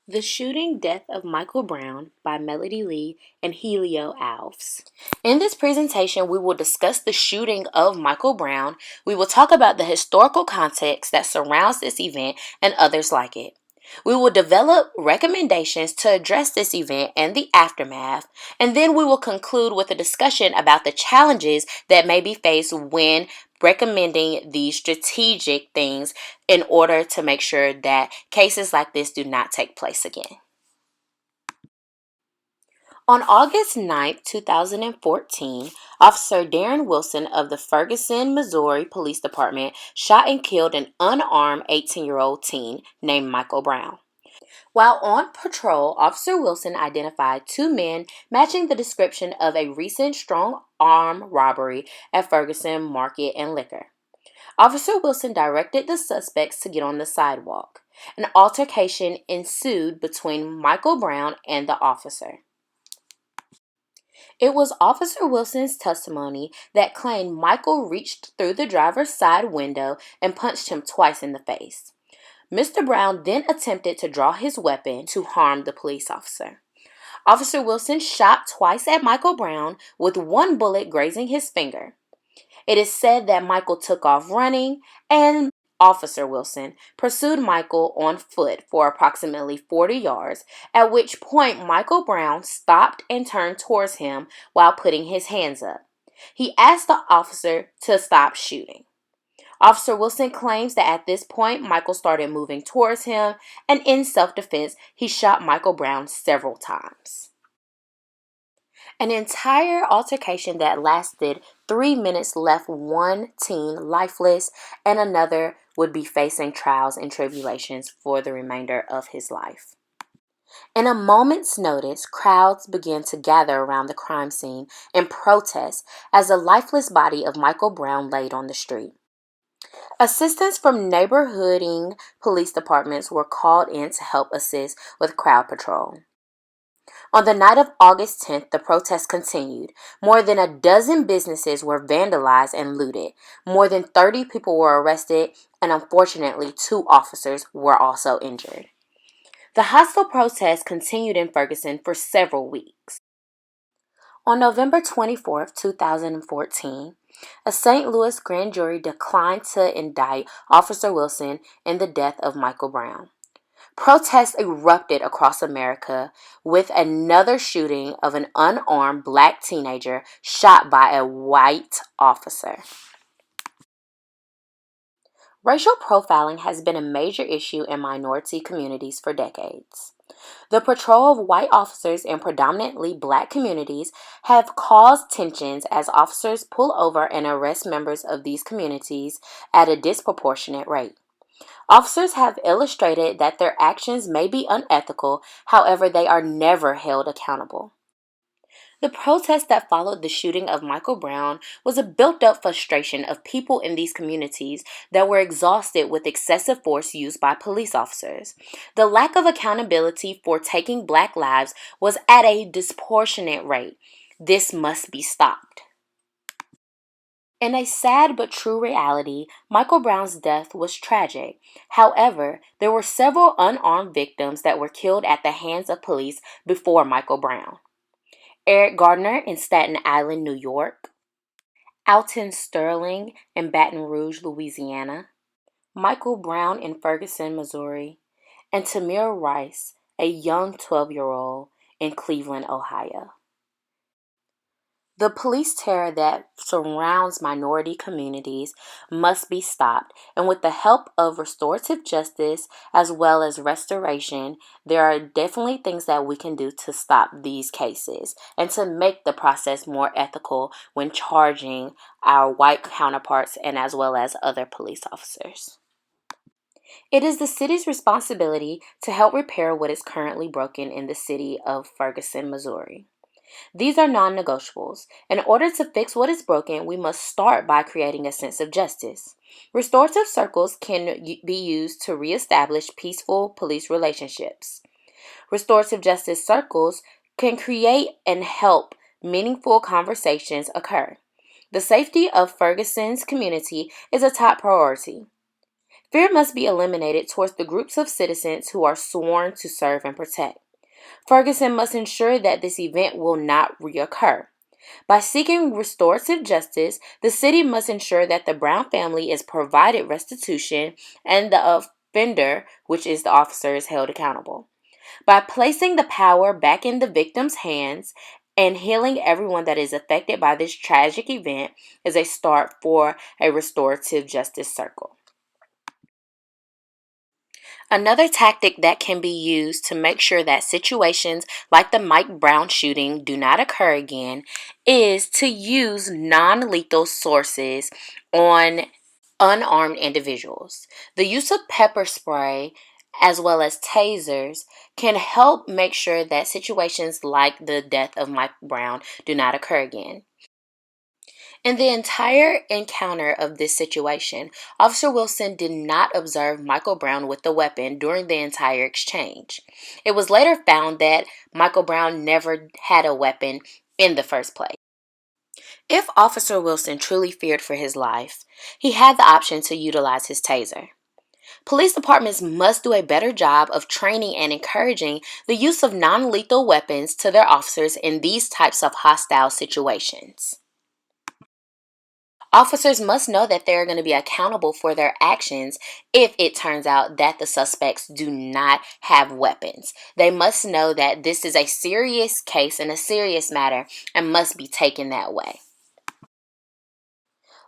The Shooting Death of Michael Brown by Melody Lee and Helio Alves. In this presentation, we will discuss the shooting of Michael Brown. We will talk about the historical context that surrounds this event and others like it. We will develop recommendations to address this event and the aftermath, and then we will conclude with a discussion about the challenges that may be faced when recommending these strategic things in order to make sure that cases like this do not take place again. On August 9, 2014, Officer Darren Wilson of the Ferguson, Missouri Police Department shot and killed an unarmed 18-year-old teen named Michael Brown. While on patrol, Officer Wilson identified two men matching the description of a recent strong arm robbery at Ferguson Market and Liquor. Officer Wilson directed the suspects to get on the sidewalk. An altercation ensued between Michael Brown and the officer. It was Officer Wilson's testimony that claimed Michael reached through the driver's side window and punched him twice in the face. Mr. Brown then attempted to draw his weapon to harm the police officer. Officer Wilson shot twice at Michael Brown, with one bullet grazing his finger. It is said that Michael took off running, and Officer Wilson pursued Michael on foot for approximately 40 yards, at which point Michael Brown stopped and turned towards him while putting his hands up. He asked the officer to stop shooting. Officer Wilson claims that at this point, Michael started moving towards him, and in self-defense, he shot Michael Brown several times. An entire altercation that lasted 3 minutes left one teen lifeless, and another would be facing trials and tribulations for the remainder of his life. In a moment's notice, crowds began to gather around the crime scene in protest as the lifeless body of Michael Brown laid on the street. Assistance from neighborhooding police departments were called in to help assist with crowd patrol. On the night of August 10th, the protest continued. More than a dozen businesses were vandalized and looted. More than 30 people were arrested, and unfortunately, 2 officers were also injured. The hostile protest continued in Ferguson for several weeks. On November 24, 2014, a St. Louis grand jury declined to indict Officer Wilson in the death of Michael Brown. Protests erupted across America with another shooting of an unarmed black teenager shot by a white officer. Racial profiling has been a major issue in minority communities for decades. The patrol of white officers in predominantly black communities have caused tensions as officers pull over and arrest members of these communities at a disproportionate rate. Officers have illustrated that their actions may be unethical, however, they are never held accountable. The protest that followed the shooting of Michael Brown was a built-up frustration of people in these communities that were exhausted with excessive force used by police officers. The lack of accountability for taking black lives was at a disproportionate rate. This must be stopped. In a sad but true reality, Michael Brown's death was tragic. However, there were several unarmed victims that were killed at the hands of police before Michael Brown. Eric Gardner in Staten Island, New York. Alton Sterling in Baton Rouge, Louisiana. Michael Brown in Ferguson, Missouri. And Tamir Rice, a young 12-year-old in Cleveland, Ohio. The police terror that surrounds minority communities must be stopped, and with the help of restorative justice as well as restoration, there are definitely things that we can do to stop these cases and to make the process more ethical when charging our white counterparts and as well as other police officers. It is the city's responsibility to help repair what is currently broken in the city of Ferguson, Missouri. These are non-negotiables. In order to fix what is broken, we must start by creating a sense of justice. Restorative circles can be used to reestablish peaceful police relationships. Restorative justice circles can create and help meaningful conversations occur. The safety of Ferguson's community is a top priority. Fear must be eliminated towards the groups of citizens who are sworn to serve and protect. Ferguson must ensure that this event will not reoccur. By seeking restorative justice, the city must ensure that the Brown family is provided restitution and the offender, which is the officer, is held accountable. By placing the power back in the victim's hands and healing everyone that is affected by this tragic event is a start for a restorative justice circle. Another tactic that can be used to make sure that situations like the Mike Brown shooting do not occur again is to use non lethal sources on unarmed individuals. The use of pepper spray as well as tasers can help make sure that situations like the death of Mike Brown do not occur again. In the entire encounter of this situation, Officer Wilson did not observe Michael Brown with the weapon during the entire exchange. It was later found that Michael Brown never had a weapon in the first place. If Officer Wilson truly feared for his life, he had the option to utilize his taser. Police departments must do a better job of training and encouraging the use of non-lethal weapons to their officers in these types of hostile situations. Officers must know that they are going to be accountable for their actions if it turns out that the suspects do not have weapons. They must know that this is a serious case and a serious matter and must be taken that way.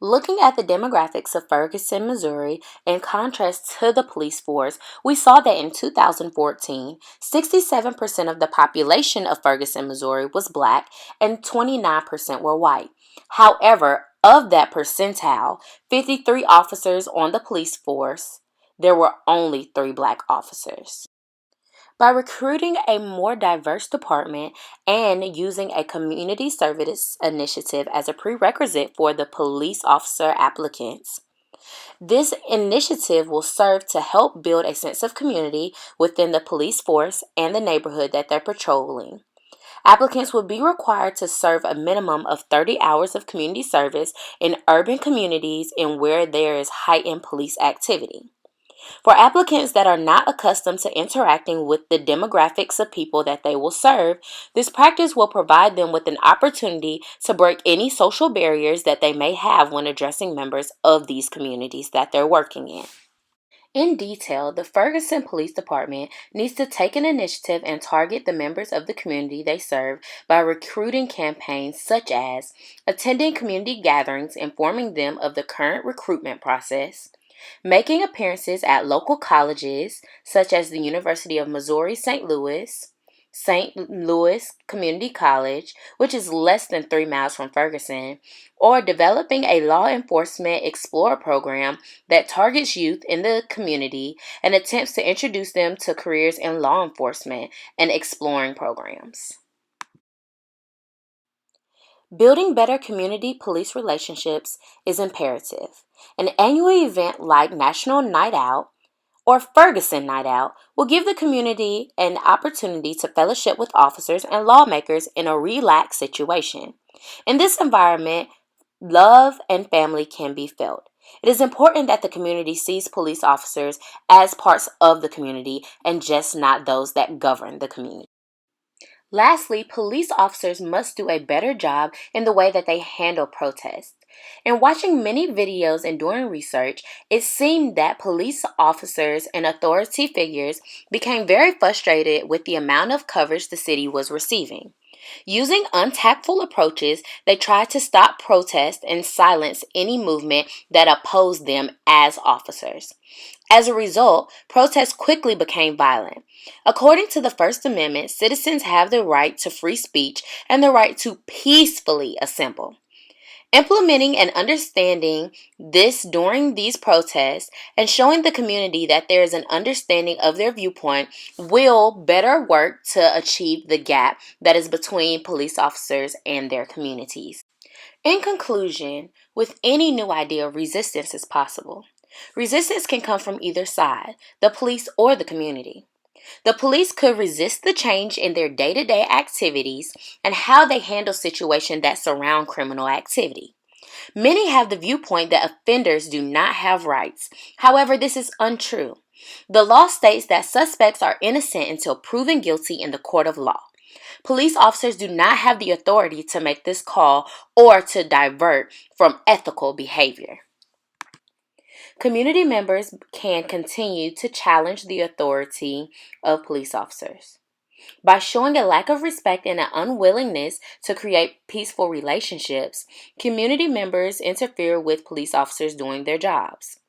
Looking at the demographics of Ferguson, Missouri, in contrast to the police force, we saw that in 2014, 67% of the population of Ferguson, Missouri was black and 29% were white. However, of that percentile, 53 officers on the police force, there were only 3 black officers. By recruiting a more diverse department and using a community service initiative as a prerequisite for the police officer applicants, this initiative will serve to help build a sense of community within the police force and the neighborhood that they're patrolling. Applicants will be required to serve a minimum of 30 hours of community service in urban communities and where there is heightened police activity. For applicants that are not accustomed to interacting with the demographics of people that they will serve, this practice will provide them with an opportunity to break any social barriers that they may have when addressing members of these communities that they're working in. In detail, the Ferguson Police Department needs to take an initiative and target the members of the community they serve by recruiting campaigns such as attending community gatherings, informing them of the current recruitment process, making appearances at local colleges such as the University of Missouri St. Louis Community College, which is less than 3 miles from Ferguson, or developing a law enforcement explorer program that targets youth in the community and attempts to introduce them to careers in law enforcement and exploring programs. Building better community police relationships is imperative. An annual event like National Night Out or Ferguson Night Out will give the community an opportunity to fellowship with officers and lawmakers in a relaxed situation. In this environment, love and family can be felt. It is important that the community sees police officers as parts of the community and just not those that govern the community. Lastly, police officers must do a better job in the way that they handle protests. In watching many videos and doing research, it seemed that police officers and authority figures became very frustrated with the amount of coverage the city was receiving. Using untactful approaches, they tried to stop protests and silence any movement that opposed them as officers. As a result, protests quickly became violent. According to the First Amendment, citizens have the right to free speech and the right to peacefully assemble. Implementing and understanding this during these protests and showing the community that there is an understanding of their viewpoint will better work to achieve the gap that is between police officers and their communities. In conclusion, with any new idea, resistance is possible. Resistance can come from either side, the police or the community. The police could resist the change in their day-to-day activities and how they handle situations that surround criminal activity. Many have the viewpoint that offenders do not have rights. However, this is untrue. The law states that suspects are innocent until proven guilty in the court of law. Police officers do not have the authority to make this call or to divert from ethical behavior. Community members can continue to challenge the authority of police officers. By showing a lack of respect and an unwillingness to create peaceful relationships, community members interfere with police officers doing their jobs.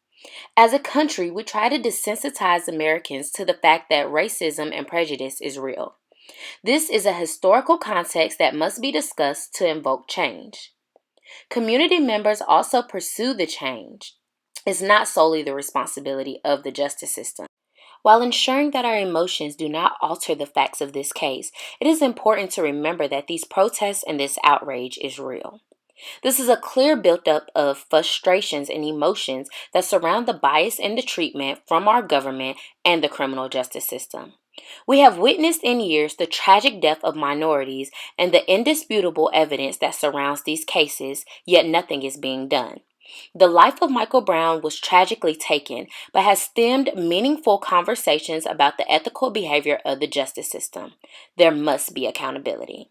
As a country, we try to desensitize Americans to the fact that racism and prejudice is real. This is a historical context that must be discussed to invoke change. Community members also pursue the change. It's not solely the responsibility of the justice system. While ensuring that our emotions do not alter the facts of this case, it is important to remember that these protests and this outrage is real. This is a clear buildup of frustrations and emotions that surround the bias in the treatment from our government and the criminal justice system. We have witnessed in years the tragic death of minorities and the indisputable evidence that surrounds these cases, yet nothing is being done. The life of Michael Brown was tragically taken, but has stemmed meaningful conversations about the ethical behavior of the justice system. There must be accountability.